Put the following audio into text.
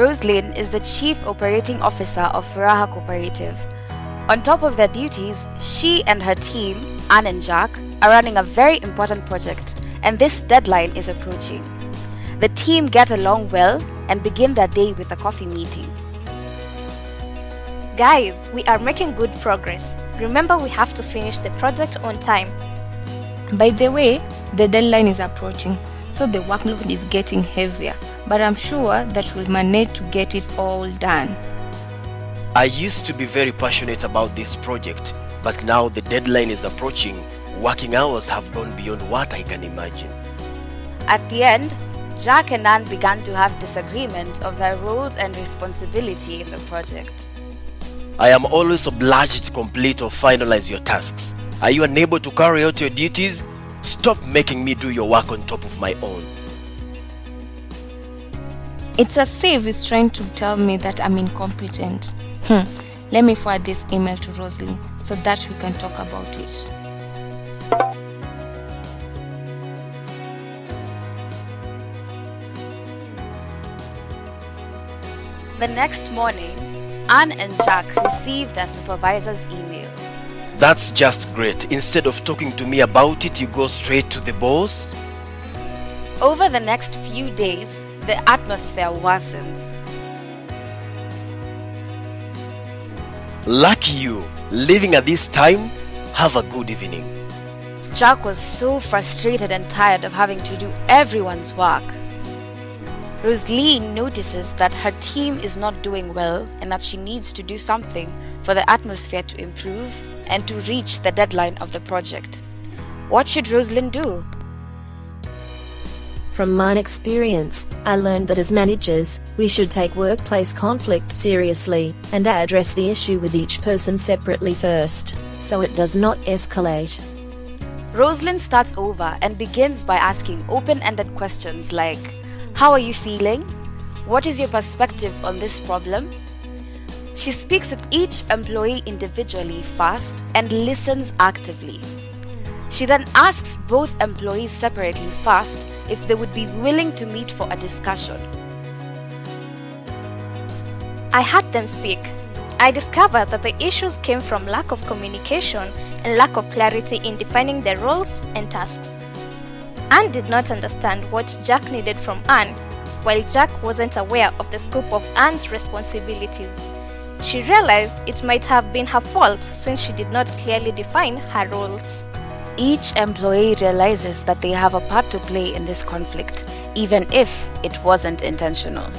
Roselyn is the Chief Operating Officer of Furaha Cooperative. On top of their duties, she and her team, Anne and Jack, are running a very important project, and this deadline is approaching. The team get along well and begin their day with a coffee meeting. Guys, we are making good progress. Remember, we have to finish the project on time. By the way, the deadline is approaching, so the workload is getting heavier, but I'm sure that we'll manage to get it all done. I used to be very passionate about this project, but now the deadline is approaching. Working hours have gone beyond what I can imagine. At the end, Jack and Anne began to have disagreement of their roles and responsibility in the project. I am always obliged to complete or finalize your tasks. Are you unable to carry out your duties? Stop making me do your work on top of my own. It's as if it's trying to tell me that I'm incompetent. Let me forward this email to Roselyn so that we can talk about it. The next morning, Anne and Jack receive their supervisor's email. That's just great. Instead of talking to me about it, you go straight to the boss? Over the next few days, the atmosphere worsens. Lucky you. Leaving at this time? Have a good evening. Jack was so frustrated and tired of having to do everyone's work. Roselyn notices that her team is not doing well and that she needs to do something for the atmosphere to improve and to reach the deadline of the project. What should Roselyn do? From my experience, I learned that as managers, we should take workplace conflict seriously and address the issue with each person separately first, so it does not escalate. Roselyn starts over and begins by asking open-ended questions like, how are you feeling? What is your perspective on this problem? She speaks with each employee individually first and listens actively. She then asks both employees separately first if they would be willing to meet for a discussion. I had them speak. I discovered that the issues came from lack of communication and lack of clarity in defining their roles and tasks. Anne did not understand what Jack needed from Anne, while Jack wasn't aware of the scope of Anne's responsibilities. She realized it might have been her fault since she did not clearly define her roles. Each employee realizes that they have a part to play in this conflict, even if it wasn't intentional.